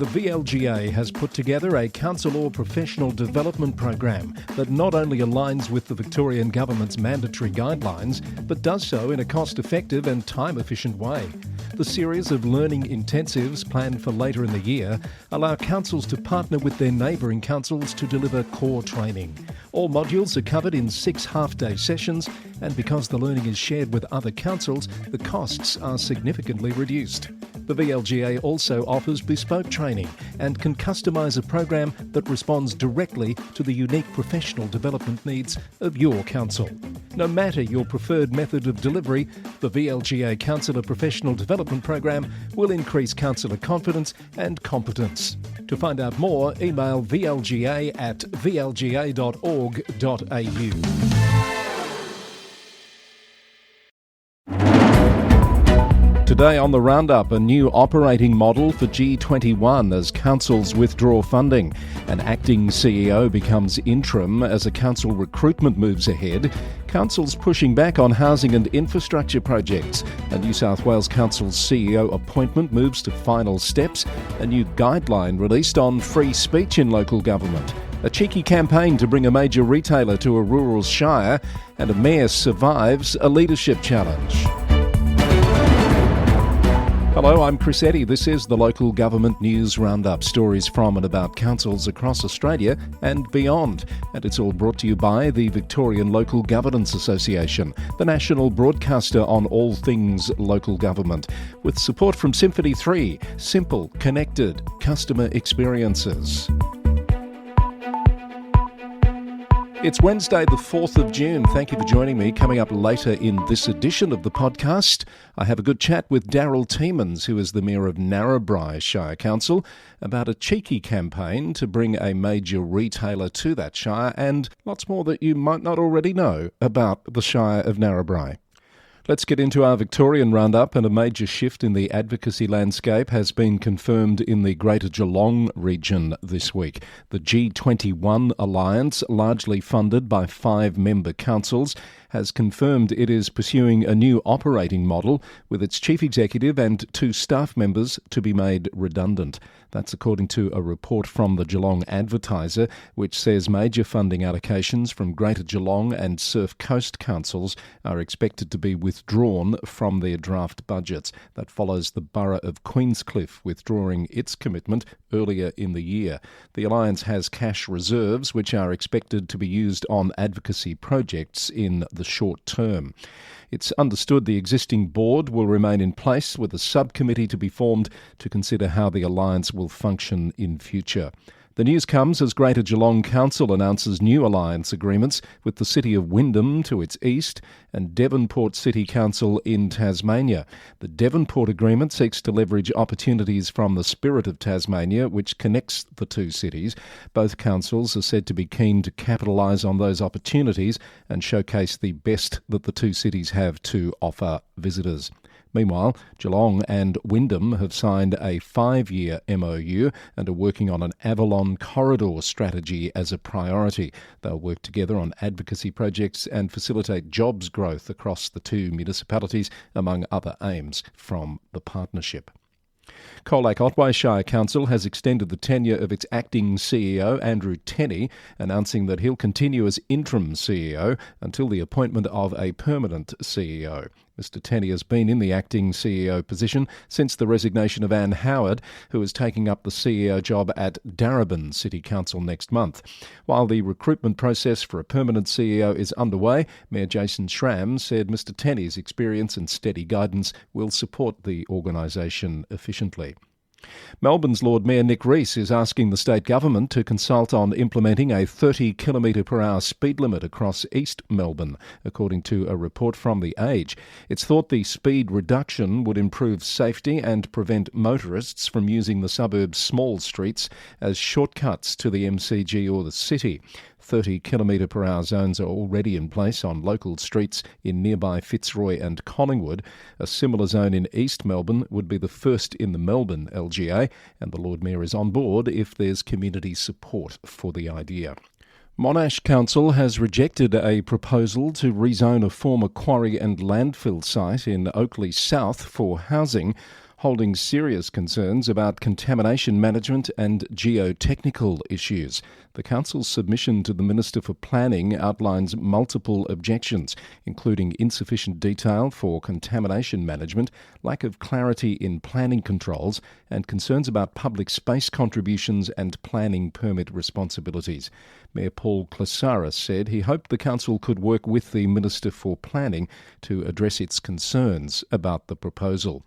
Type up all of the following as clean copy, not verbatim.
The VLGA has put together a council or professional development program that not only aligns with the Victorian Government's mandatory guidelines, but does so in a cost-effective and time-efficient way. The series of learning intensives planned for later in the year allow councils to partner with their neighbouring councils to deliver core training. All modules are covered in 6 half-day sessions, and because the learning is shared with other councils, the costs are significantly reduced. The VLGA also offers bespoke training and can customise a program that responds directly to the unique professional development needs of your council. No matter your preferred method of delivery, the VLGA Councillor Professional Development Program will increase councillor confidence and competence. To find out more, email vlga@vlga.org.au. Today on the Roundup, a new operating model for G21 as councils withdraw funding. An acting CEO becomes interim as a council recruitment moves ahead. Councils pushing back on housing and infrastructure projects. A New South Wales Council's CEO appointment moves to final steps. A new guideline released on free speech in local government. A cheeky campaign to bring a major retailer to a rural shire. And a mayor survives a leadership challenge. Hello, I'm Chris Eddy. This is the Local Government News Roundup. Stories from and about councils across Australia and beyond. And it's all brought to you by the Victorian Local Governance Association, the national broadcaster on all things local government, with support from Symphony 3, simple, connected customer experiences. It's Wednesday, the 4th of June. Thank you for joining me. Coming up later in this edition of the podcast, I have a good chat with Darrell Tiemens, who is the Mayor of Narrabri Shire Council, about a cheeky campaign to bring a major retailer to that shire and lots more that you might not already know about the Shire of Narrabri. Let's get into our Victorian roundup, and a major shift in the advocacy landscape has been confirmed in the Greater Geelong region this week. The G21 Alliance, largely funded by 5 member councils, has confirmed it is pursuing a new operating model with its chief executive and 2 staff members to be made redundant. That's according to a report from the Geelong Advertiser, which says major funding allocations from Greater Geelong and Surf Coast councils are expected to be withdrawn from their draft budgets. That follows the Borough of Queenscliff withdrawing its commitment earlier in the year. The Alliance has cash reserves which are expected to be used on advocacy projects in the short term. It's understood the existing board will remain in place with a subcommittee to be formed to consider how the Alliance will function in future. The news comes as Greater Geelong Council announces new alliance agreements with the City of Wyndham to its east and Devonport City Council in Tasmania. The Devonport agreement seeks to leverage opportunities from the Spirit of Tasmania, which connects the 2 cities. Both councils are said to be keen to capitalise on those opportunities and showcase the best that the 2 cities have to offer visitors. Meanwhile, Geelong and Wyndham have signed a 5-year MOU and are working on an Avalon corridor strategy as a priority. They'll work together on advocacy projects and facilitate jobs growth across the 2 municipalities, among other aims from the partnership. Colac-Otway Shire Council has extended the tenure of its acting CEO, Andrew Tenney, announcing that he'll continue as interim CEO until the appointment of a permanent CEO. Mr Tenney has been in the acting CEO position since the resignation of Anne Howard, who is taking up the CEO job at Darrell City Council next month. While the recruitment process for a permanent CEO is underway, Mayor Jason Schramm said Mr Tenney's experience and steady guidance will support the organisation efficiently. Melbourne's Lord Mayor Nick Rees is asking the state government to consult on implementing a 30 km/h speed limit across East Melbourne, according to a report from The Age. It's thought the speed reduction would improve safety and prevent motorists from using the suburb's small streets as shortcuts to the MCG or the city. 30 km/h zones are already in place on local streets in nearby Fitzroy and Collingwood. A similar zone in East Melbourne would be the first in the Melbourne LGA, and the Lord Mayor is on board if there's community support for the idea. Monash Council has rejected a proposal to rezone a former quarry and landfill site in Oakley South for housing. holding serious concerns about contamination management and geotechnical issues. The Council's submission to the Minister for Planning outlines multiple objections, including insufficient detail for contamination management, lack of clarity in planning controls, and concerns about public space contributions and planning permit responsibilities. Mayor Paul Classaris said he hoped the Council could work with the Minister for Planning to address its concerns about the proposal.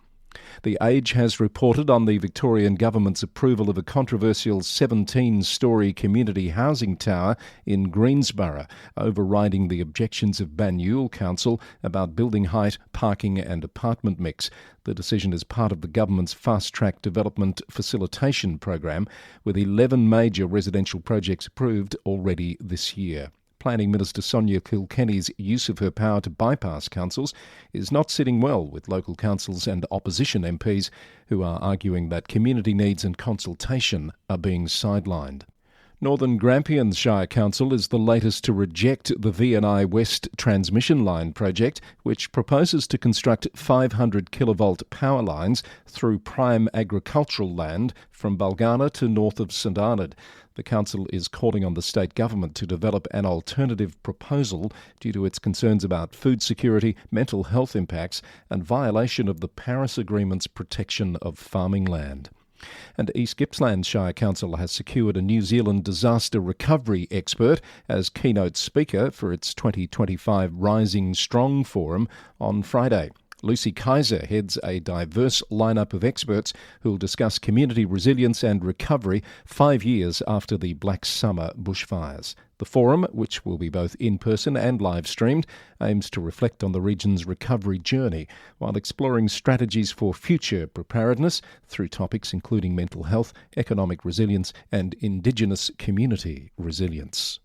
The Age has reported on the Victorian Government's approval of a controversial 17-storey community housing tower in Greensborough, overriding the objections of Banyule Council about building height, parking and apartment mix. The decision is part of the government's fast-track development facilitation program, with 11 major residential projects approved already this year. Planning Minister Sonia Kilkenny's use of her power to bypass councils is not sitting well with local councils and opposition MPs who are arguing that community needs and consultation are being sidelined. Northern Grampians Shire Council is the latest to reject the VNI West transmission line project, which proposes to construct 500 kilovolt power lines through prime agricultural land from Bulgana to north of St Arnaud. The council is calling on the state government to develop an alternative proposal due to its concerns about food security, mental health impacts and violation of the Paris Agreement's protection of farming land. And East Gippsland Shire Council has secured a New Zealand disaster recovery expert as keynote speaker for its 2025 Rising Strong Forum on Friday. Lucy Kaiser heads a diverse lineup of experts who will discuss community resilience and recovery 5 years after the Black Summer bushfires. The forum, which will be both in-person and live-streamed, aims to reflect on the region's recovery journey while exploring strategies for future preparedness through topics including mental health, economic resilience and Indigenous community resilience.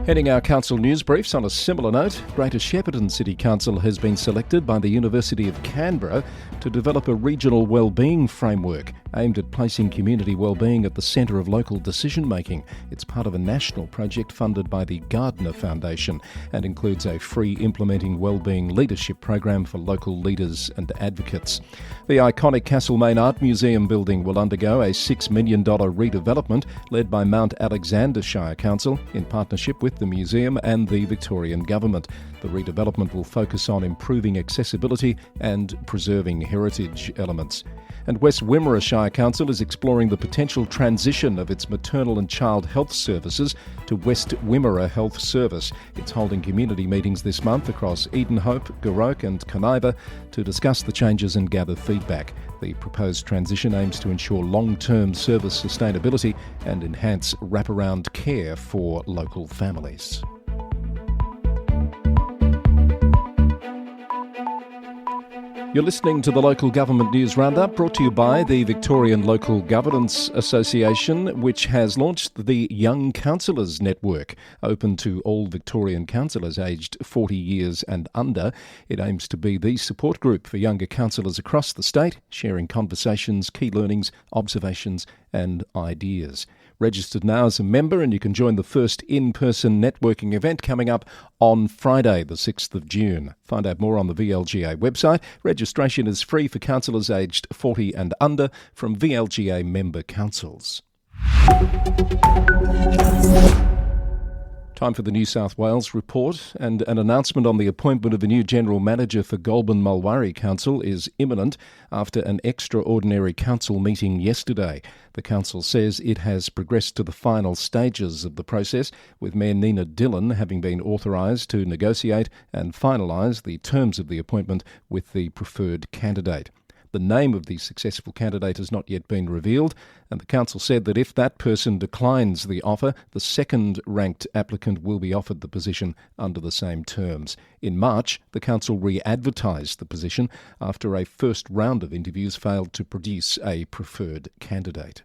Heading our council news briefs on a similar note, Greater Shepparton City Council has been selected by the University of Canberra to develop a regional wellbeing framework aimed at placing community wellbeing at the centre of local decision-making. It's part of a national project funded by the Gardner Foundation and includes a free implementing wellbeing leadership program for local leaders and advocates. The iconic Castlemaine Art Museum building will undergo a $6 million redevelopment led by Mount Alexander Shire Council in partnership with the museum and the Victorian Government. The redevelopment will focus on improving accessibility and preserving heritage elements. And West Wimmera Shire Council is exploring the potential transition of its maternal and child health services to West Wimmera Health Service. It's holding community meetings this month across Edenhope, Goroke and Caniva to discuss the changes and gather feedback. The proposed transition aims to ensure long-term service sustainability and enhance wraparound care for local families. You're listening to the Local Government News Roundup, brought to you by the Victorian Local Governance Association, which has launched the Young Councillors Network, open to all Victorian councillors aged 40 years and under. It aims to be the support group for younger councillors across the state, sharing conversations, key learnings, observations and ideas. Registered now as a member and you can join the first in-person networking event coming up on Friday the 6th of June. Find out more on the VLGA website. Registration is free for councillors aged 40 and under from VLGA member councils. Time for the New South Wales report, and an announcement on the appointment of a new General Manager for Goulburn Mulwaree Council is imminent after an extraordinary council meeting yesterday. The council says it has progressed to the final stages of the process, with Mayor Nina Dillon having been authorised to negotiate and finalise the terms of the appointment with the preferred candidate. The name of the successful candidate has not yet been revealed, and the council said that if that person declines the offer, the second-ranked applicant will be offered the position under the same terms. In March, the council re-advertised the position after a first round of interviews failed to produce a preferred candidate.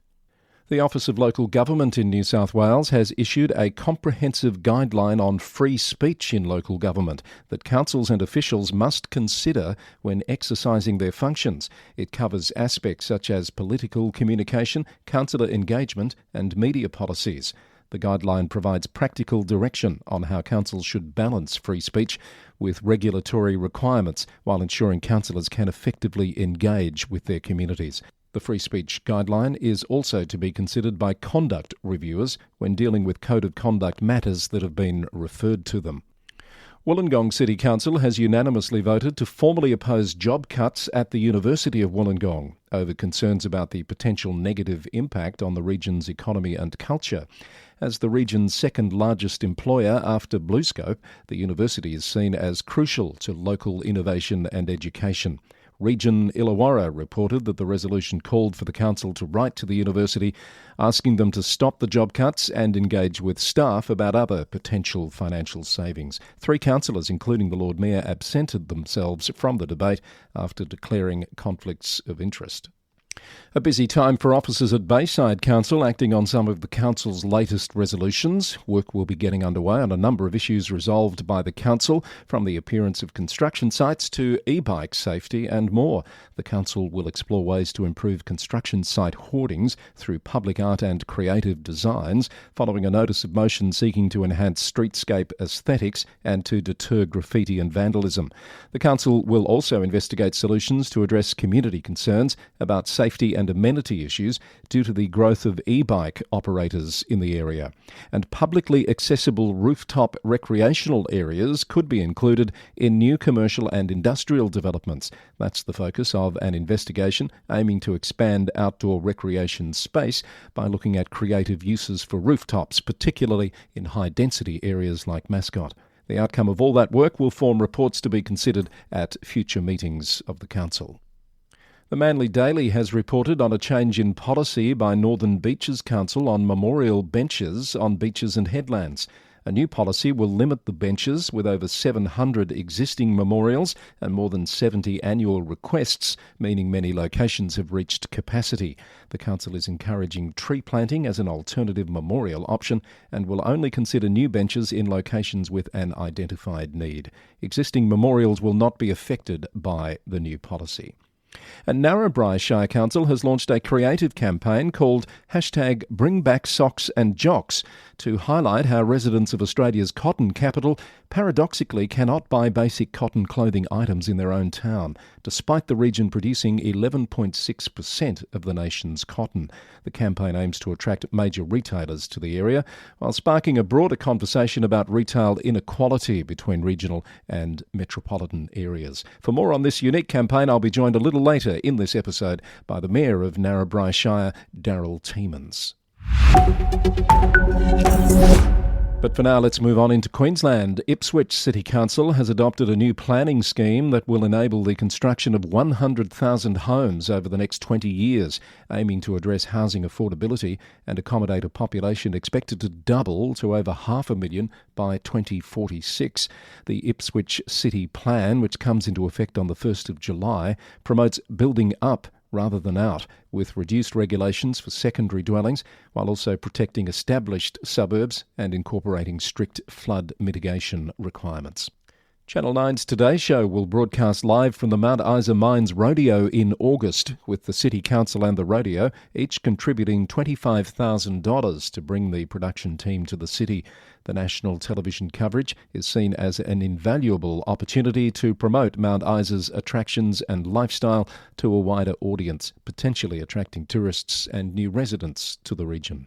The Office of Local Government in New South Wales has issued a comprehensive guideline on free speech in local government that councils and officials must consider when exercising their functions. It covers aspects such as political communication, councillor engagement and media policies. The guideline provides practical direction on how councils should balance free speech with regulatory requirements while ensuring councillors can effectively engage with their communities. The free speech guideline is also to be considered by conduct reviewers when dealing with code of conduct matters that have been referred to them. Wollongong City Council has unanimously voted to formally oppose job cuts at the University of Wollongong over concerns about the potential negative impact on the region's economy and culture. As the region's second largest employer after BlueScope, the university is seen as crucial to local innovation and education. Region Illawarra reported that the resolution called for the council to write to the university asking them to stop the job cuts and engage with staff about other potential financial savings. 3 councillors, including the Lord Mayor, absented themselves from the debate after declaring conflicts of interest. A busy time for officers at Bayside Council acting on some of the council's latest resolutions. Work will be getting underway on a number of issues resolved by the council, from the appearance of construction sites to e-bike safety and more. The council will explore ways to improve construction site hoardings through public art and creative designs, following a notice of motion seeking to enhance streetscape aesthetics and to deter graffiti and vandalism. The council will also investigate solutions to address community concerns about safety and amenity issues due to the growth of e-bike operators in the area. And publicly accessible rooftop recreational areas could be included in new commercial and industrial developments. That's the focus of an investigation aiming to expand outdoor recreation space by looking at creative uses for rooftops, particularly in high-density areas like Mascot. The outcome of all that work will form reports to be considered at future meetings of the council. The Manly Daily has reported on a change in policy by Northern Beaches Council on memorial benches on beaches and headlands. A new policy will limit the benches, with over 700 existing memorials and more than 70 annual requests, meaning many locations have reached capacity. The council is encouraging tree planting as an alternative memorial option and will only consider new benches in locations with an identified need. Existing memorials will not be affected by the new policy. And Narrabri Shire Council has launched a creative campaign called #BringBackSocksAndJocks to highlight how residents of Australia's cotton capital paradoxically cannot buy basic cotton clothing items in their own town, despite the region producing 11.6% of the nation's cotton. The campaign aims to attract major retailers to the area, while sparking a broader conversation about retail inequality between regional and metropolitan areas. For more on this unique campaign, I'll be joined a little later in this episode by the Mayor of Narrabri Shire, Darrell Tiemens. But for now, let's move on into Queensland. Ipswich City Council has adopted a new planning scheme that will enable the construction of 100,000 homes over the next 20 years, aiming to address housing affordability and accommodate a population expected to double to over 500,000 by 2046. The Ipswich City Plan, which comes into effect on the 1st of July, promotes building up rather than out, with reduced regulations for secondary dwellings, while also protecting established suburbs and incorporating strict flood mitigation requirements. Channel 9's Today Show will broadcast live from the Mount Isa Mines Rodeo in August, with the City Council and the rodeo each contributing $25,000 to bring the production team to the city. The national television coverage is seen as an invaluable opportunity to promote Mount Isa's attractions and lifestyle to a wider audience, potentially attracting tourists and new residents to the region.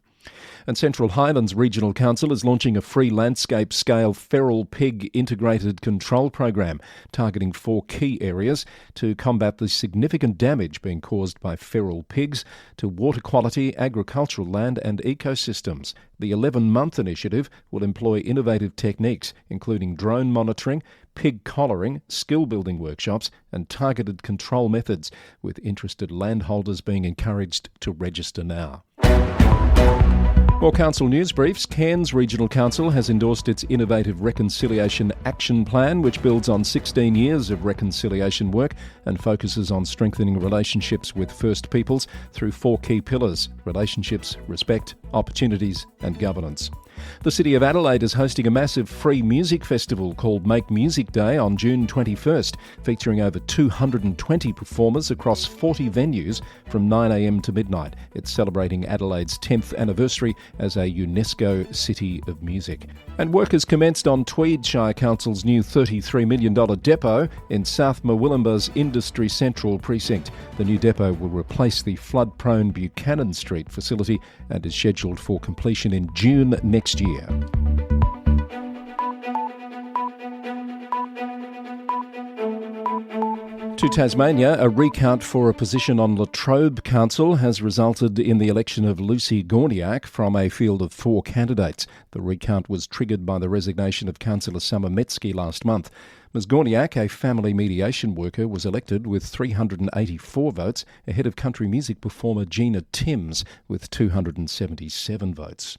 And Central Highlands Regional Council is launching a free landscape-scale feral pig integrated control program targeting 4 key areas to combat the significant damage being caused by feral pigs to water quality, agricultural land and ecosystems. The 11-month initiative will employ innovative techniques, including drone monitoring, pig collaring, skill-building workshops and targeted control methods, with interested landholders being encouraged to register now. More council news briefs. Cairns Regional Council has endorsed its innovative Reconciliation Action Plan, which builds on 16 years of reconciliation work and focuses on strengthening relationships with First Peoples through 4 key pillars: relationships, respect, opportunities and governance. The City of Adelaide is hosting a massive free music festival called Make Music Day on June 21st, featuring over 220 performers across 40 venues from 9am to midnight. It's celebrating Adelaide's 10th anniversary as a UNESCO City of Music. And work has commenced on Tweed Shire Council's new $33 million depot in South Murwillumbah's Industry Central precinct. The new depot will replace the flood-prone Buchanan Street facility and is scheduled for completion in June next year. To Tasmania, a recount for a position on Latrobe Council has resulted in the election of Lucy Gorniak from a field of 4 candidates. The recount was triggered by the resignation of Councillor Summer Metzke last month. Ms Gorniak, a family mediation worker, was elected with 384 votes, ahead of country music performer Gina Tiemens with 277 votes.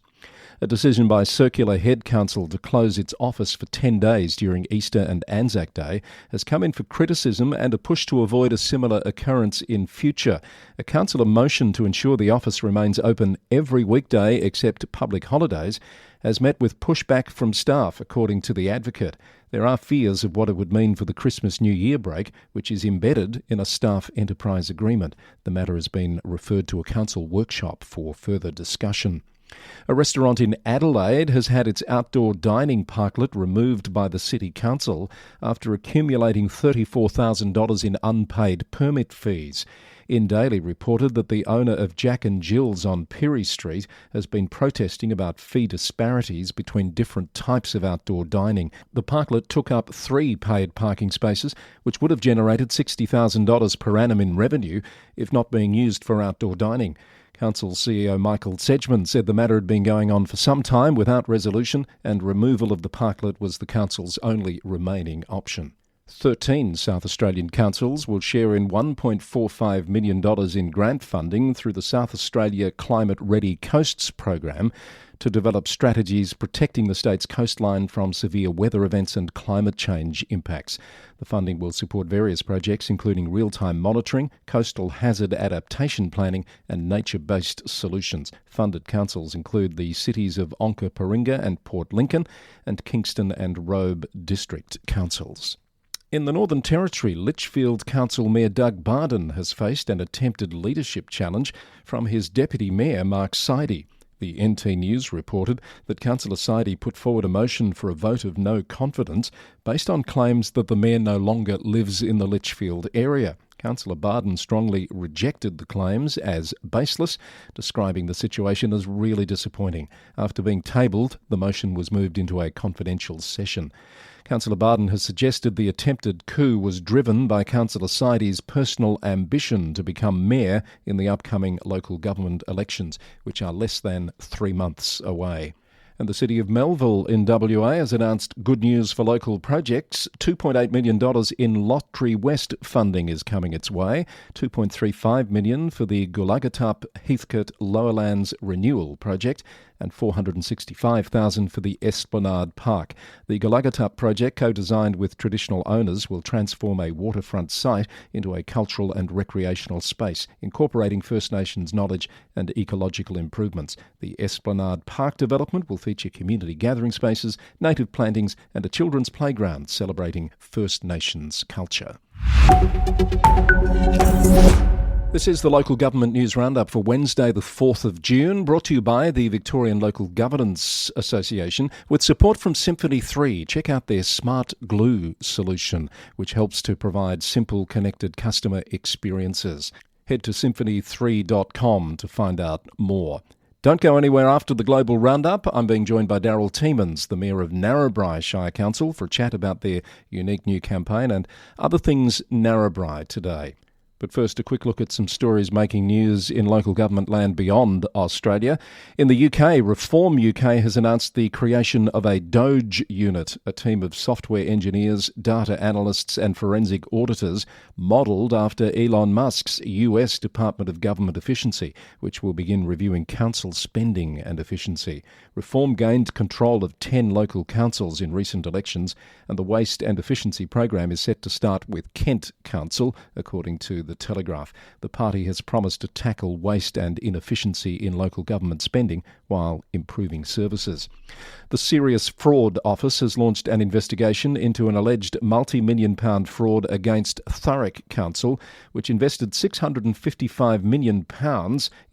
A decision by Circular Head Council to close its office for 10 days during Easter and Anzac Day has come in for criticism and a push to avoid a similar occurrence in future. A councillor motion to ensure the office remains open every weekday except public holidays has met with pushback from staff, according to the Advocate. There are fears of what it would mean for the Christmas-New Year break, which is embedded in a staff enterprise agreement. The matter has been referred to a council workshop for further discussion. A restaurant in Adelaide has had its outdoor dining parklet removed by the City Council after accumulating $34,000 in unpaid permit fees. In Daily reported that the owner of Jack and Jill's on Pirrie Street has been protesting about fee disparities between different types of outdoor dining. The parklet took up 3 paid parking spaces, which would have generated $60,000 per annum in revenue if not being used for outdoor dining. Council CEO Michael Sedgman said the matter had been going on for some time without resolution, and removal of the parklet was the council's only remaining option. 13 South Australian councils will share in $1.45 million in grant funding through the South Australia Climate Ready Coasts program to develop strategies protecting the state's coastline from severe weather events and climate change impacts. The funding will support various projects including real-time monitoring, coastal hazard adaptation planning and nature-based solutions. Funded councils include the cities of Onkaparinga and Port Lincoln and Kingston and Robe district councils. In the Northern Territory, Litchfield Council Mayor Doug Barden has faced an attempted leadership challenge from his Deputy Mayor Mark Sidey. The NT News reported that Councillor Sidey put forward a motion for a vote of no confidence based on claims that the Mayor no longer lives in the Litchfield area. Councillor Barden strongly rejected the claims as baseless, describing the situation as really disappointing. After being tabled, the motion was moved into a confidential session. Councillor Barden has suggested the attempted coup was driven by Councillor Sidey's personal ambition to become mayor in the upcoming local government elections, which are less than 3 months away. And the City of Melville in WA has announced good news for local projects. $2.8 million in Lottery West funding is coming its way. $2.35 million for the Gulagatup Heathcote Lowerlands Renewal Project and $465,000 for the Esplanade Park. The Gulagatup project, co-designed with traditional owners, will transform a waterfront site into a cultural and recreational space, incorporating First Nations knowledge and ecological improvements. The Esplanade Park development will feature community gathering spaces, native plantings and a children's playground celebrating First Nations culture. This is the Local Government News Roundup for Wednesday the 4th of June, brought to you by the Victorian Local Governance Association with support from Symphony 3. Check out their Smart Glue solution, which helps to provide simple, connected customer experiences. Head to symphony3.com to find out more. Don't go anywhere after the Global Roundup. I'm being joined by Darrell, the Mayor of Narrabri Shire Council, for a chat about their unique new campaign and other things Narrabri today. But first, a quick look at some stories making news in local government land beyond Australia. In the UK, Reform UK has announced the creation of a Doge unit, a team of software engineers, data analysts and forensic auditors modelled after Elon Musk's US Department of Government Efficiency, which will begin reviewing council spending and efficiency. Reform gained control of 10 local councils in recent elections, and the Waste and Efficiency program is set to start with Kent Council, according to The Telegraph. The party has promised to tackle waste and inefficiency in local government spending while improving services. The Serious Fraud Office has launched an investigation into an alleged multi-million pound fraud against Thurrock Council, which invested £655 million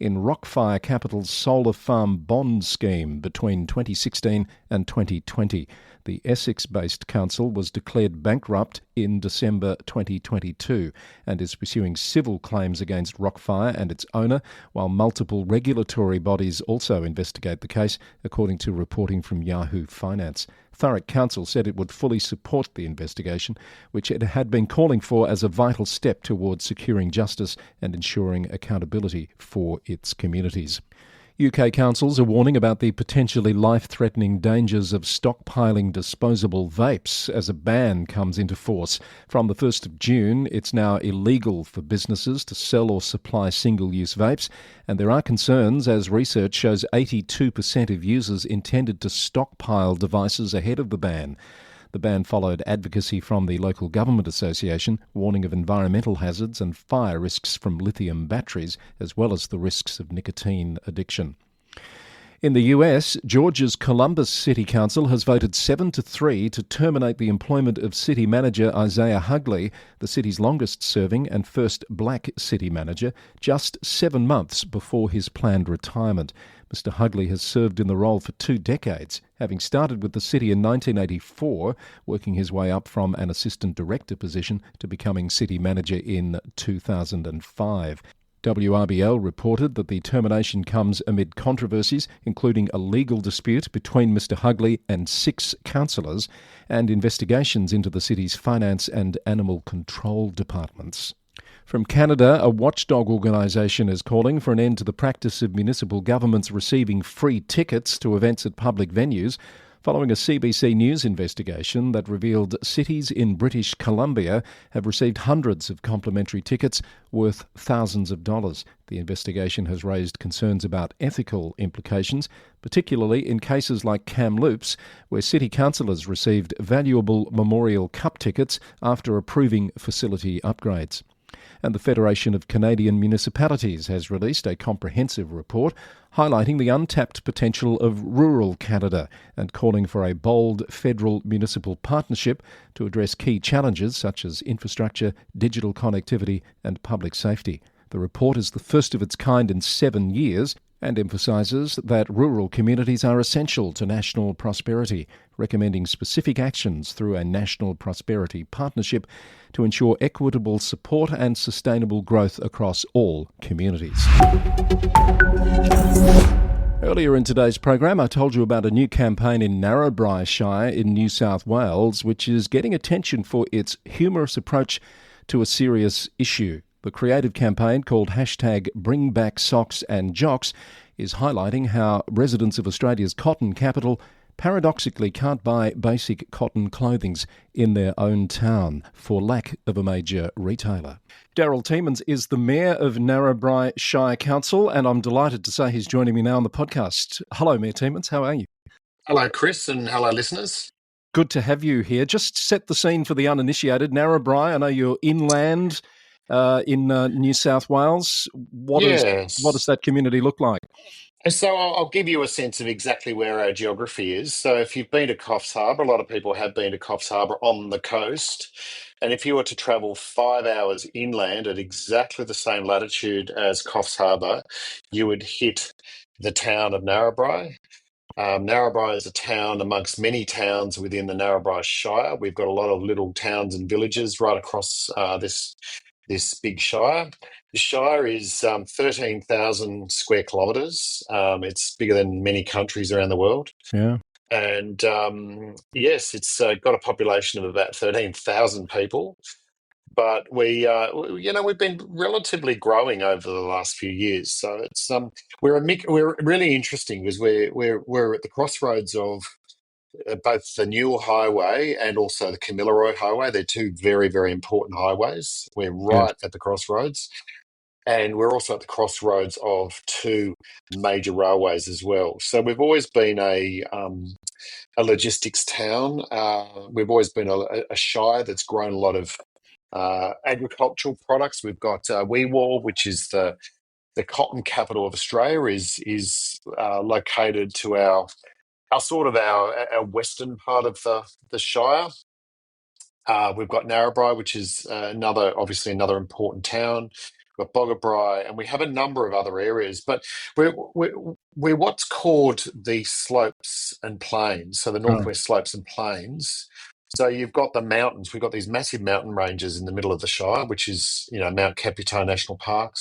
in Rockfire Capital's solar farm bond scheme between 2016 and 2020. The Essex-based council was declared bankrupt in December 2022 and is pursuing civil claims against Rockfire and its owner, while multiple regulatory bodies also investigate the case, according to reporting from Yahoo Finance. Thurrock Council said it would fully support the investigation, which it had been calling for as a vital step towards securing justice and ensuring accountability for its communities. UK councils are warning about the potentially life-threatening dangers of stockpiling disposable vapes as a ban comes into force. From the 1st of June, it's now illegal for businesses to sell or supply single-use vapes, and there are concerns as research shows 82% of users intended to stockpile devices ahead of the ban. The ban followed advocacy from the Local Government Association, warning of environmental hazards and fire risks from lithium batteries, as well as the risks of nicotine addiction. In the US, Georgia's Columbus City Council has voted 7-3 to terminate the employment of city manager Isaiah Hugley, the city's longest-serving and first black city manager, just 7 months before his planned retirement. Mr Hugley has served in the role for 2 decades, having started with the city in 1984, working his way up from an assistant director position to becoming city manager in 2005. WRBL reported that the termination comes amid controversies, including a legal dispute between Mr Hugley and 6 councillors and investigations into the city's finance and animal control departments. From Canada, a watchdog organisation is calling for an end to the practice of municipal governments receiving free tickets to events at public venues, following a CBC News investigation that revealed cities in British Columbia have received hundreds of complimentary tickets worth thousands of dollars. The investigation has raised concerns about ethical implications, particularly in cases like Kamloops, where city councillors received valuable Memorial Cup tickets after approving facility upgrades. And the Federation of Canadian Municipalities has released a comprehensive report highlighting the untapped potential of rural Canada and calling for a bold federal municipal partnership to address key challenges such as infrastructure, digital connectivity and public safety. The report is the first of its kind in 7 years and emphasises that rural communities are essential to national prosperity, recommending specific actions through a national prosperity partnership to ensure equitable support and sustainable growth across all communities. Earlier in today's program, I told you about a new campaign in Narrabri Shire in New South Wales, which is getting attention for its humorous approach to a serious issue. The creative campaign, called #BringBackSocksAndJocks, is highlighting how residents of Australia's cotton capital paradoxically can't buy basic cotton clothing in their own town for lack of a major retailer. Darrell Tiemens is the Mayor of Narrabri Shire Council, and I'm delighted to say he's joining me now on the podcast. Hello, Mayor Tiemens, how are you? Hello, Chris, and hello, listeners. Good to have you here. Just set the scene for the uninitiated. Narrabri, I know you're inland in New South Wales. What does that community look like? So I'll give you a sense of exactly where our geography is. So if you've been to Coffs Harbour, a lot of people have been to Coffs Harbour on the coast. And if you were to travel 5 hours inland at exactly the same latitude as Coffs Harbour, you would hit the town of Narrabri. Narrabri is a town amongst many towns within the Narrabri Shire. We've got a lot of little towns and villages right across this big shire. The shire is 13,000 square kilometres. It's bigger than many countries around the world. Yeah. And yes, it's got a population of about 13,000 people. But we've been relatively growing over the last few years. So it's we're really interesting because we're at the crossroads of both the Newell Highway and also the Kamilaroi Highway. They're 2 very, very important highways. We're right at the crossroads. And we're also at the crossroads of 2 major railways as well. So we've always been a logistics town. We've always been a shire that's grown a lot of agricultural products. We've got Weewar, which is the cotton capital of Australia, is located to our western part of the Shire. We've got Narrabri, which is obviously another important town. We've got Boggabri, and we have a number of other areas. But we're what's called the slopes and plains, so the Right. northwest slopes and plains. So you've got the mountains. We've got these massive mountain ranges in the middle of the Shire, which is Mount Caputo National Park,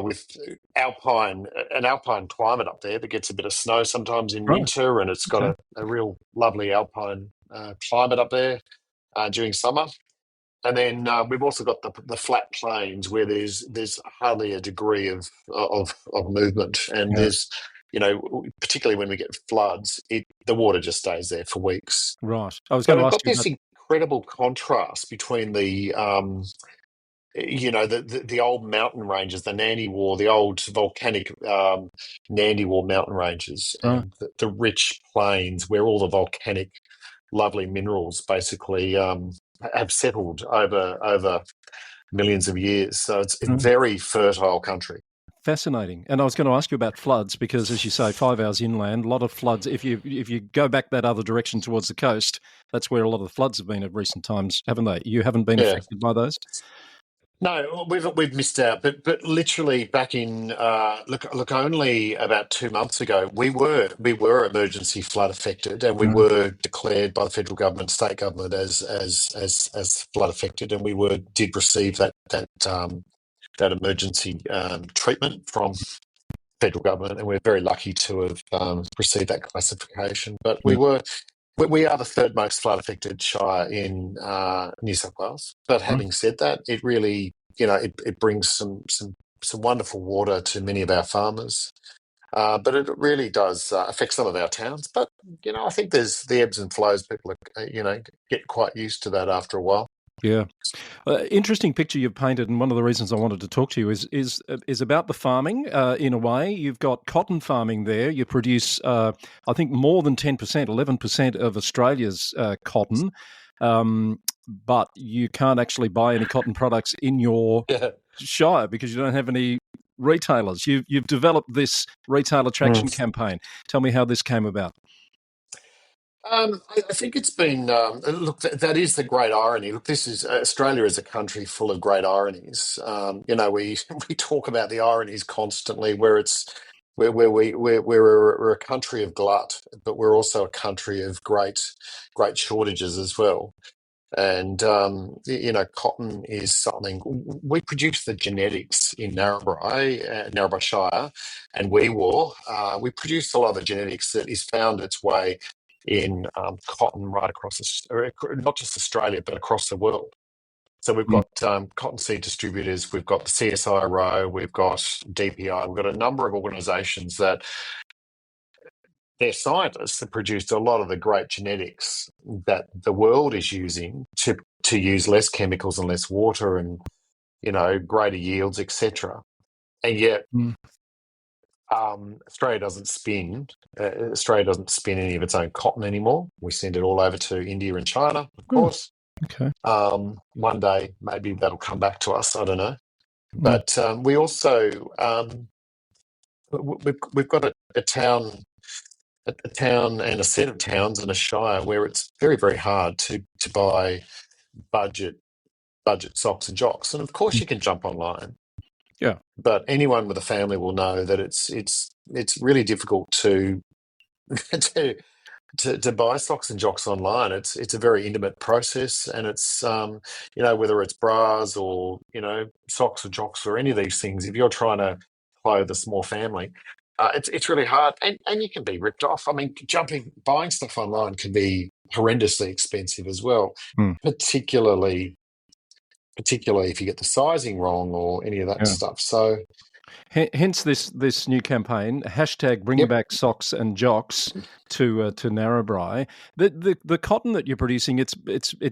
with an alpine climate up there that gets a bit of snow sometimes in Right. winter, and it's got Okay. a real lovely alpine climate up there during summer. And then we've also got the flat plains where there's hardly a degree of movement, and Yeah. there's particularly when we get floods, the water just stays there for weeks. Right. I was So going to we've ask got you this about. incredible contrast between the old mountain ranges, the Nandi War, the old volcanic Nandi War mountain ranges, Right. and the rich plains where all the volcanic, lovely minerals basically have settled over millions of years. So it's Right. very fertile country. Fascinating. And I was going to ask you about floods because, as you say, 5 hours inland, a lot of floods. If you go back that other direction towards the coast, that's where a lot of the floods have been at recent times, haven't they? You haven't been Yeah. affected by those? No, we've missed out, but literally back in look only about 2 months ago we were emergency flood affected, and we Right. were declared by the federal government, state government as flood affected, and we did receive that emergency treatment from federal government, and we're very lucky to have received that classification. But Yeah. we are the third most flood affected shire in New South Wales. But Right. having said that, it really, it brings some wonderful water to many of our farmers. But it really does affect some of our towns. But I think there's the ebbs and flows. People are, get quite used to that after a while. Yeah. Interesting picture you've painted, and one of the reasons I wanted to talk to you is about the farming. In a way, you've got cotton farming there. You produce, I think, more than 10%, 11% of Australia's cotton, but you can't actually buy any cotton products in your Yeah. shire because you don't have any retailers. You've developed this retail attraction campaign. Tell me how this came about. I think it's been look. That is the great irony. Look, this is Australia is a country full of great ironies. We we talk about the ironies constantly, where it's we're a country of glut, but we're also a country of great shortages as well. And cotton is something we produce the genetics in Narrabri Shire, and we produce a lot of the genetics that is found its way in cotton right across, not just Australia, but across the world. So we've Mm. got cottonseed distributors, we've got the CSIRO, we've got DPI, we've got a number of organisations that they're scientists that produced a lot of the great genetics that the world is using to use less chemicals and less water, and greater yields, etc. And yet Mm. Australia doesn't spin. Australia doesn't spin any of its own cotton anymore. We send it all over to India and China, of Oh, course. okay. One day, maybe that'll come back to us. I don't know. Mm. But we also we've got a town and a set of towns and a shire where it's very, very hard to buy budget socks and jocks. And of course, Mm. you can jump online, Yeah. but anyone with a family will know that it's really difficult to to to buy socks and jocks online. It's a very intimate process, and it's whether it's bras or socks or jocks or any of these things. If you're trying to clothe a small family, it's really hard, and you can be ripped off. I mean, buying stuff online can be horrendously expensive as well, Mm. particularly if you get the sizing wrong or any of that Yeah. stuff. So, Hence this new campaign hashtag Bring yep, Back Socks and Jocks to Narrabri. The cotton that you're producing, it's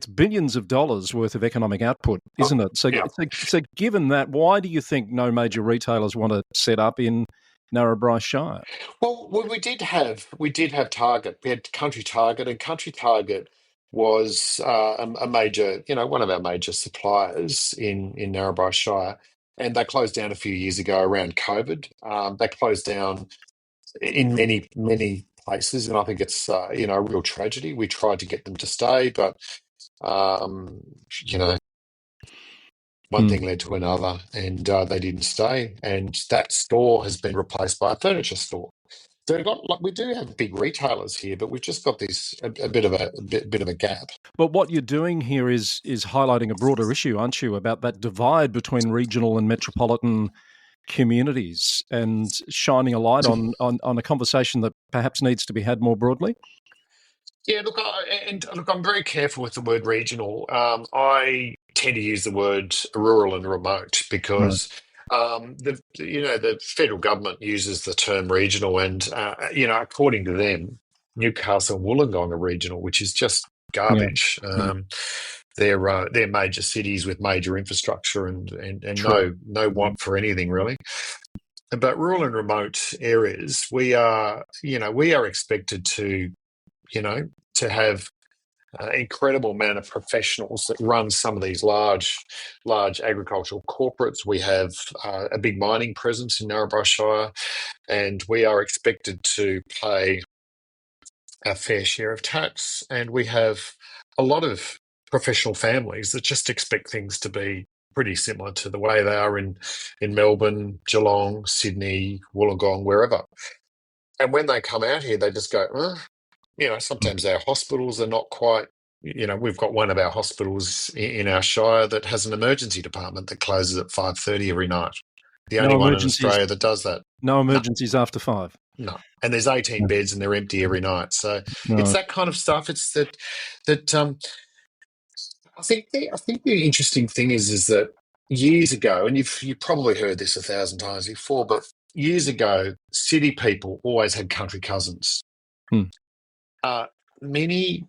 billions of dollars worth of economic output, oh, isn't it? So yeah. so given that, why do you think no major retailers want to set up in Narrabri Shire? Well, we did have Target. We had Country Target, and Country Target. was a major, one of our major suppliers in Narrabri Shire, and they closed down a few years ago around COVID. They closed down in many places, and I think it's a real tragedy. We tried to get them to stay, but um, you know, one Mm. thing led to another, and they didn't stay. And that store has been replaced by a furniture store. So we do have big retailers here, but we've just got this a bit of a gap. But what you're doing here is highlighting a broader issue, aren't you, about that divide between regional and metropolitan communities, and shining a light on a conversation that perhaps needs to be had more broadly? Yeah, look, I'm very careful with the word regional. I tend to use the word rural and remote Right. because the federal government uses the term regional, and according to them, Newcastle and Wollongong are regional, which is just Yeah. garbage. Yeah. They're major cities with major infrastructure and True. no want for anything really. But rural and remote areas, we are expected you know, to have incredible amount of professionals that run some of these large agricultural corporates. We have a big mining presence in Narrabri Shire, and we are expected to pay our fair share of tax. And we have a lot of professional families that just expect things to be pretty similar to the way they are in Melbourne, Geelong, Sydney, Wollongong, wherever. And when they come out here, they just go, Mm. sometimes our hospitals are not quite, we've got one of our hospitals in our shire that has an emergency department that closes at 5:30 every night. The only No one in emergencies. Australia that does that. No No, emergencies after 5. no. And there's 18 Yeah. beds and they're empty every night. So it's Right. that kind of stuff. It's that I think the interesting thing is that years ago, and you've probably heard this 1,000 times before, but years ago, city people always had country cousins. Mm. Uh, Many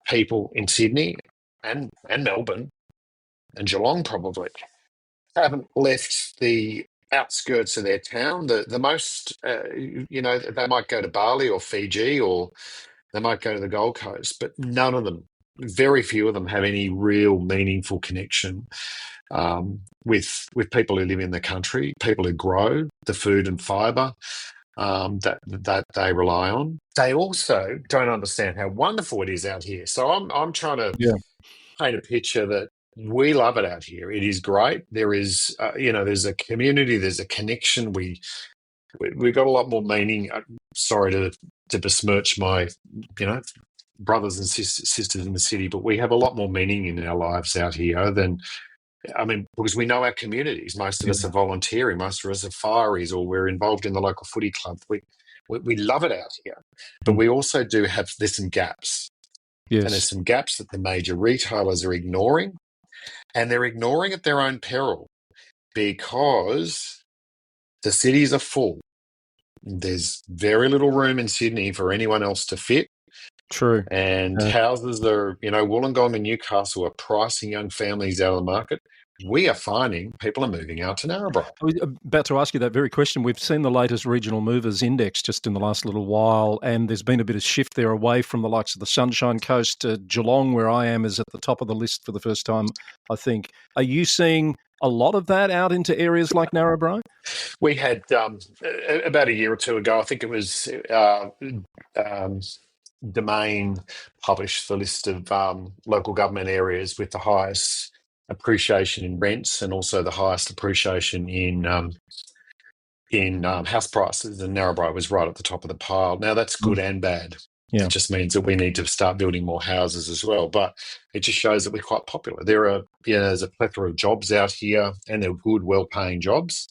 people in Sydney and Melbourne and Geelong probably haven't left the outskirts of their town. The most, they might go to Bali or Fiji or they might go to the Gold Coast, but none of them, very few of them, have any real meaningful connection with people who live in the country, people who grow the food and fibre that they rely on. They also don't understand how wonderful it is out here. So I'm trying to Yeah. paint a picture that we love it out here. It is great. There is, there's a community, there's a connection. We've got a lot more meaning. Sorry to besmirch my, you know, brothers and sisters in the city, but we have a lot more meaning in our lives out here than, because we know our communities. Most of us Yeah. are volunteering. Most of us are fireys, or we're involved in the local footy club. We love it out here, but Mm. we also do have there's some gaps, and there's Yes. some gaps that the major retailers are ignoring, and they're ignoring at their own peril because the cities are full. There's very little room in Sydney for anyone else to fit. True. And houses are, Wollongong and Newcastle are pricing young families out of the market. We are finding people are moving out to Narrabri. I was about to ask you that very question. We've seen the latest regional movers index just in the last little while, and there's been a bit of shift there away from the likes of the Sunshine Coast. Geelong, where I am, is at the top of the list for the first time, I think. Are you seeing a lot of that out into areas like Narrabri? We had about a year or two ago, I think it was um, Domain published the list of local government areas with the highest appreciation in rents and also the highest appreciation in house prices, and Narrabri was right at the top of the pile. Now that's Mm. good and bad. Yeah. It just means that we need to start building more houses as well. But it just shows that we're quite popular. There's a plethora of jobs out here, and they're good, well-paying jobs.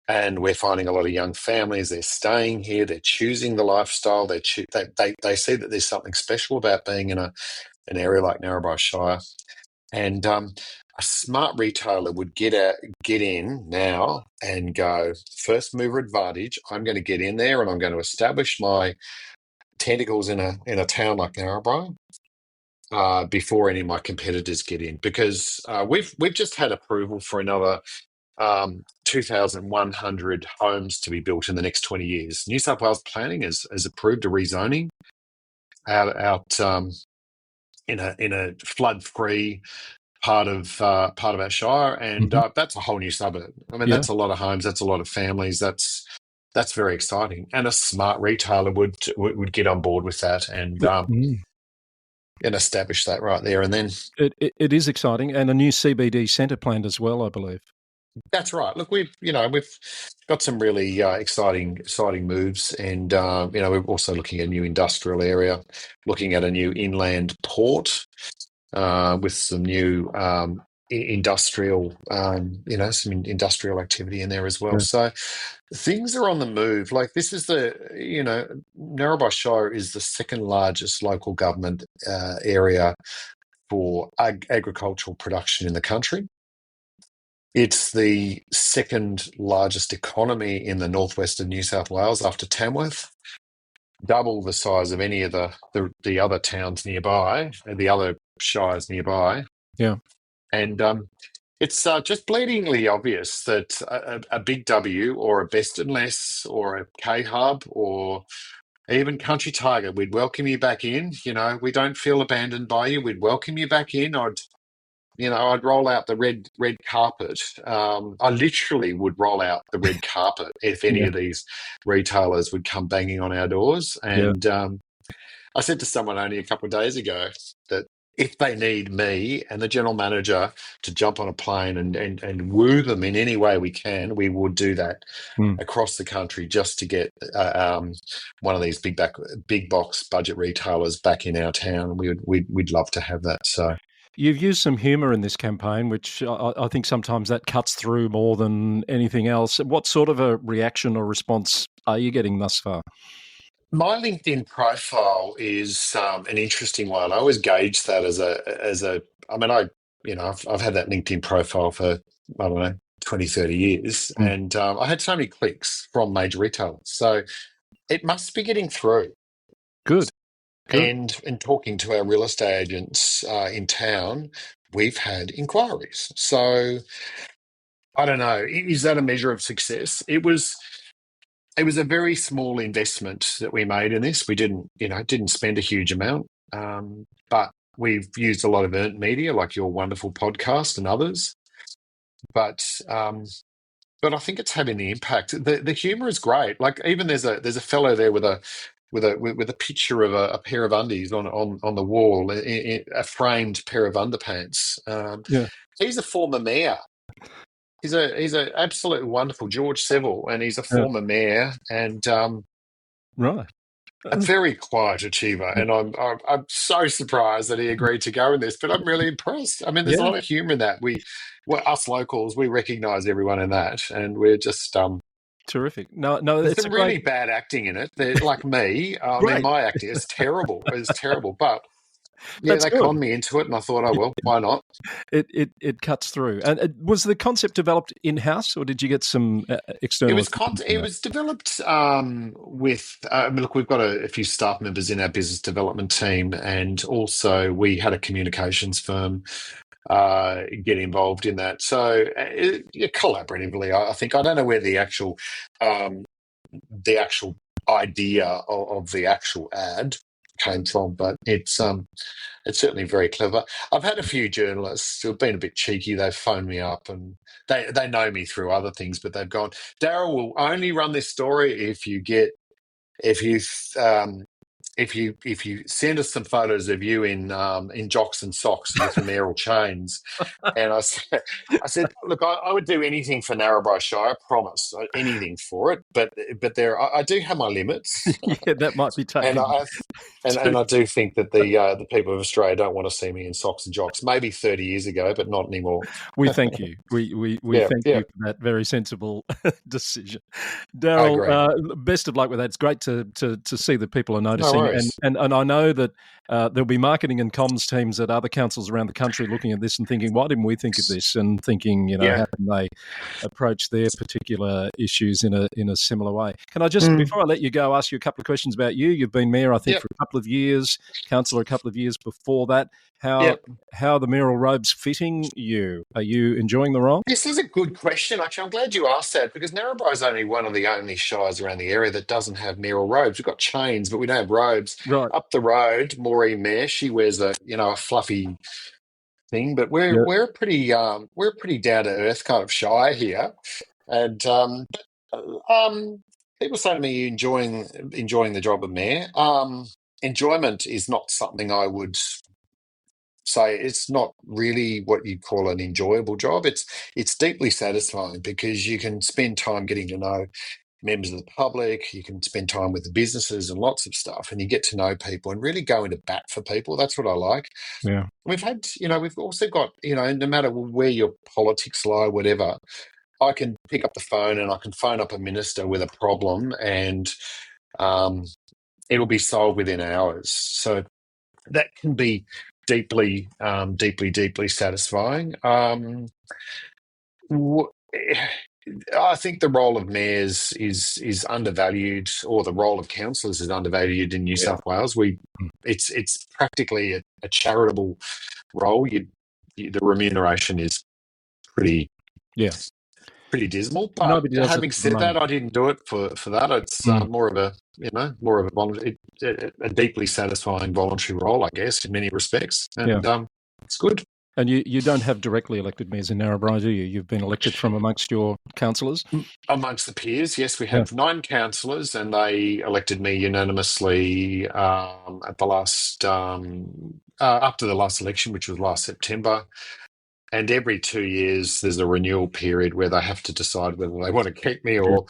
And we're finding a lot of young families. They're staying here. They're choosing the lifestyle. They see that there's something special about being in an area like Narrabri Shire. And a smart retailer would get in now and go first mover advantage. I'm going to get in there and I'm going to establish my tentacles in a town like Narrabri before any of my competitors get in, because we've just had approval for another 2,100 homes to be built in the next 20 years. New South Wales Planning has approved a rezoning out in a flood-free part of our shire, and Hmm. that's a whole new suburb. I mean, Yeah. that's a lot of homes, that's a lot of families. That's very exciting, and a smart retailer would get on board with that Mm. and establish that right there and then. It is exciting, and a new CBD centre planned as well, I believe. That's right. Look, we've got some really exciting moves, and we're also looking at a new industrial area, looking at a new inland port with some new industrial, some industrial activity in there as well. Yeah. So things are on the move. Like this is Narrabri Shire is the second largest local government area for agricultural production in the country. It's the second largest economy in the northwest of New South Wales after Tamworth, double the size of any of the other towns nearby, and the other shires nearby. Yeah. And it's just bleedingly obvious that a big W or a Best and Less or a K Hub or even Country Tiger, we'd welcome you back in. We don't feel abandoned by you. We'd welcome you back in. I'd roll out the red carpet. I literally would roll out the red carpet if any Yeah. of these retailers would come banging on our doors. Yeah. And I said to someone only a couple of days ago that if they need me and the general manager to jump on a plane and woo them in any way we can, we would do that Mm. across the country just to get one of these big box budget retailers back in our town. We'd love to have that. So. You've used some humour in this campaign, which I think sometimes that cuts through more than anything else. What sort of a reaction or response are you getting thus far? My LinkedIn profile is an interesting one. I always gauge that as a. I mean, I've had that LinkedIn profile for I don't know 20, 30 years, Mm. and I had so many clicks from major retailers, so it must be getting through. Good. Good. And talking to our real estate agents in town, we've had inquiries. So I don't know. Is that a measure of success? It was a very small investment that we made in this. We didn't spend a huge amount, but we've used a lot of earned media, like your wonderful podcast and others. But I think it's having the impact. The humour is great. Like even there's a fellow there with a picture of a pair of undies on the wall, a framed pair of underpants. Yeah. He's a former mayor. He's a absolutely wonderful George Seville, and he's a Yeah. former mayor and Right. a very quiet achiever. And I'm so surprised that he agreed to go in this, but I'm really impressed. I mean, there's a Yeah. lot of humour in that. Us locals, we recognise everyone in that, and we're just Terrific. No, there's it's a some great. really bad acting in it. They're like me. I mean, Great. my acting is terrible. It's terrible, but yeah, That's they good. conned me into it, and I thought, oh well, why not? It cuts through. And was the concept developed in house, or did you get some It external was assistance in it that? was developed with. I mean, look, we've got a few staff members in our business development team, and also we had a communications firm get involved in that. So yeah, collaboratively, I think. I don't know where um, the actual idea of the actual ad came from, but it's certainly very clever. I've had a few journalists who have been a bit cheeky. They've phoned me up and they know me through other things, but they've gone, Darrell will only run this story if you um, if you send us some photos of you in jocks and socks with the mayoral chains. And I said, look, I would do anything for Narrabri Shire, I promise, anything for it. But I do have my limits, Yeah, that might be and taken I and too. I do think that the people of Australia don't want to see me in socks and jocks. Maybe 30 years ago, but not anymore. We thank you. We Yeah, thank yeah, you for that very sensible decision. I Darrell, agree. best of luck with that. It's great to see that people are No noticing, and worries. and and I know that there'll be marketing and comms teams at other councils around the country looking at this and thinking, why didn't we think of this? And thinking, Yeah. how can they approach their particular issues in a similar way? Can I just, Mm. before I let you go, ask you a couple of questions about you? You've been mayor, I think, Yep. for a couple of years, councillor a couple of years before that. How Yep. how are the mayoral robes fitting you? Are you enjoying the role? This is a good question. Actually, I'm glad you asked that because Narrabri is only one of the only shires around the area that doesn't have mayoral robes. We've got chains, but we don't have robes. robes. Right. Up the road, Maureen Mayer, she wears a fluffy thing, but Yeah. we're a pretty down to earth kind of Shire here, and people say to me, "You enjoying the job of mayor?" Enjoyment is not something I would say. It's not really what you'd call an enjoyable job. It's deeply satisfying because you can spend time getting to know members of the public. You can spend time with the businesses and lots of stuff, and you get to know people and really go into bat for people. That's what I like. Yeah. We've also got, no matter where your politics lie, whatever, I can pick up the phone and I can phone up a minister with a problem, and um, it'll be solved within hours. So that can be deeply satisfying. wh- I think the role of mayors is undervalued, or the role of councillors is undervalued in New Yeah. South Wales. It's practically a charitable role. The remuneration is pretty Yeah. pretty dismal. But Nobody does it having for the said money. that, I didn't do it for that. It's Mm. more of a a deeply satisfying voluntary role, I guess, in many respects, Yeah. and it's good. And you don't have directly elected mayors in Narrabri, do you? You've been elected from amongst your councillors? Amongst the peers, yes, we Yeah. have 9 councillors, and they elected me unanimously at the last after the last election, which was last September. And every 2 years, there's a renewal period where they have to decide whether they want to keep me Yeah. or,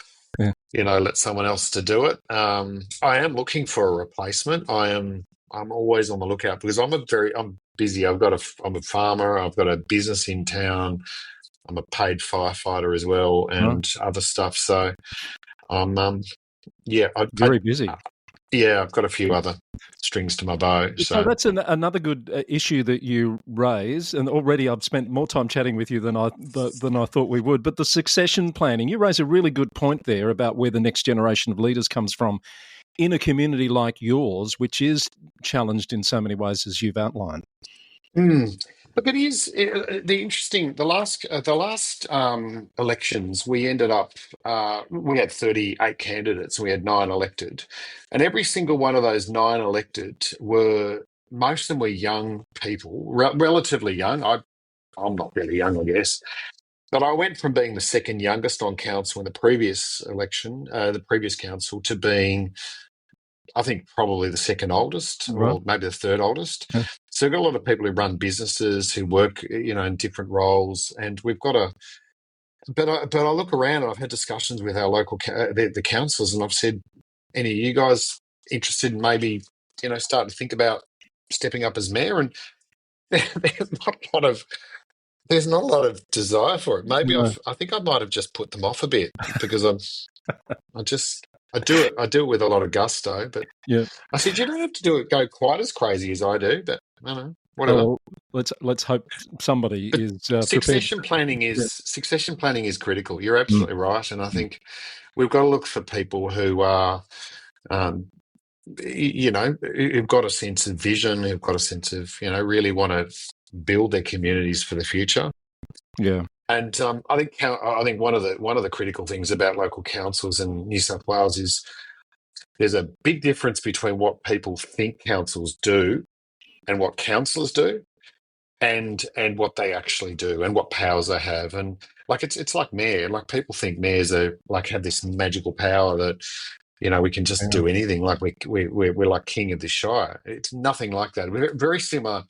Yeah. let someone else to do it. I am looking for a replacement. I'm always on the lookout because I'm busy. I'm a farmer. I've got a business in town. I'm a paid firefighter as well, Right. and other stuff. So I'm yeah, Very busy. yeah, I've got a few other strings to my bow. So So that's another good issue that you raise, and already I've spent more time chatting with you than I thought we would. But the succession planning, you raise a really good point there about where the next generation of leaders comes from in a community like yours, which is challenged in so many ways as you've outlined. Hmm. Look, it is the last elections. We ended up we had 38 candidates. We had 9 elected, and every single one of those 9 elected were most of them were young people, relatively young. I'm not really young, I guess. But I went from being the second youngest on council in the previous election, the previous council, to being, I think, probably the second oldest, Right. or maybe the third oldest. Yeah. So we've got a lot of people who run businesses, who work, in different roles, and we've got a. But I look around and I've had discussions with our local the councils, and I've said, any of you guys interested in maybe starting to think about stepping up as mayor? And there's not a lot of there's not a lot of desire for it. Maybe No. I think I might have just put them off a bit because I do it with a lot of gusto. But Yeah. I said you don't have to go quite as crazy as I do. But I don't know, whatever. Oh, well, let's hope somebody But is prepared. Yeah. succession planning is critical. You're Mm. absolutely right, and I think we've got to look for people who are, um, who've got a sense of vision, who've got a sense of really want to build their communities for the future. Yeah. And I think one of the critical things about local councils in New South Wales is there's a big difference between what people think councils do and what councillors do, and what they actually do and what powers they have. And like it's like mayor. Like people think mayors are like have this magical power that we can just Yeah. do anything. Like we're like king of the Shire. It's nothing like that. We're very similar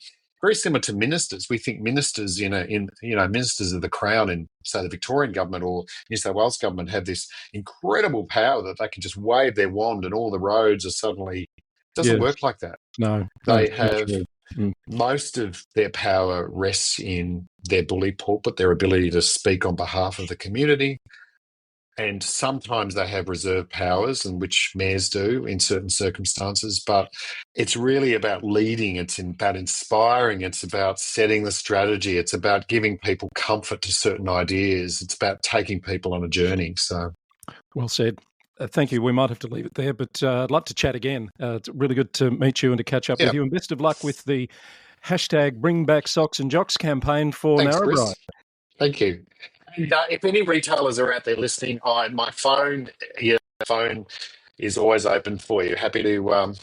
to ministers. We think ministers, ministers of the Crown in, say, the Victorian government or New South Wales government have this incredible power that they can just wave their wand and all the roads are suddenly. It doesn't Yes. work like that. No. No. They It's not have true. Mm. most of their power rests in their bully pulpit, their ability to speak on behalf of the community. And sometimes they have reserve powers, and which mayors do in certain circumstances. But it's really about leading. It's about inspiring. It's about setting the strategy. It's about giving people comfort to certain ideas. It's about taking people on a journey. So, Well said. Thank you. We might have to leave it there, but I'd love to chat again. It's really good to meet you and to catch up with yeah, you. And best of luck with the hashtag Bring Back Socks and Jocks campaign for thanks, Narrabri. Chris. Thank you. And if any retailers are out there listening, my phone, is always open for you. Happy to,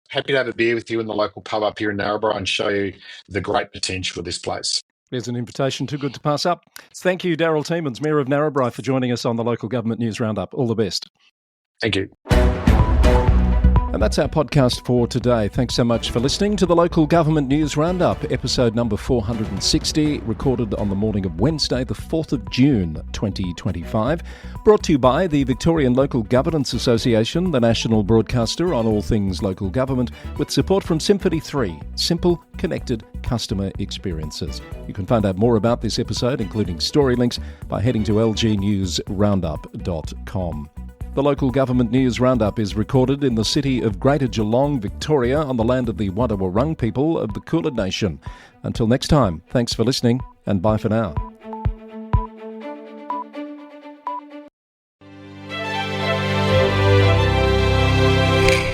happy to have a beer with you in the local pub up here in Narrabri and show you the great potential of this place. There's an invitation too good to pass up. Thank you, Darrell Tiemens, Mayor of Narrabri, for joining us on the Local Government News Roundup. All the best. Thank you. And that's our podcast for today. Thanks so much for listening to the Local Government News Roundup, episode number 460, recorded on the morning of Wednesday, the 4th of June, 2025. Brought to you by the Victorian Local Governance Association, the national broadcaster on all things local government, with support from Symphony 3, simple, connected customer experiences. You can find out more about this episode, including story links, by heading to lgnewsroundup.com. The Local Government News Roundup is recorded in the city of Greater Geelong, Victoria, on the land of the Wadawurrung people of the Kulin Nation. Until next time, thanks for listening and bye for now.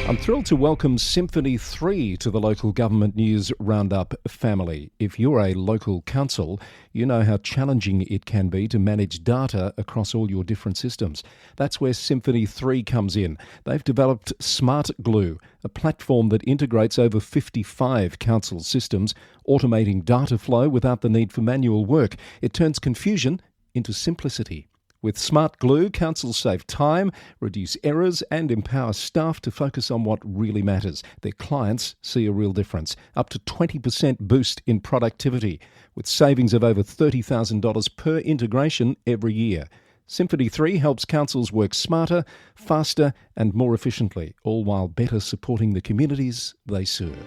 I'm thrilled to welcome Symphony 3 to the Local Government News Roundup family. If you're a local council, you know how challenging it can be to manage data across all your different systems. That's where Symphony 3 comes in. They've developed Smart Glue, a platform that integrates over 55 council systems, automating data flow without the need for manual work. It turns confusion into simplicity. With Smart Glue, councils save time, reduce errors and empower staff to focus on what really matters. Their clients see a real difference, up to 20% boost in productivity, with savings of over $30,000 per integration every year. Symphony 3 helps councils work smarter, faster and more efficiently, all while better supporting the communities they serve.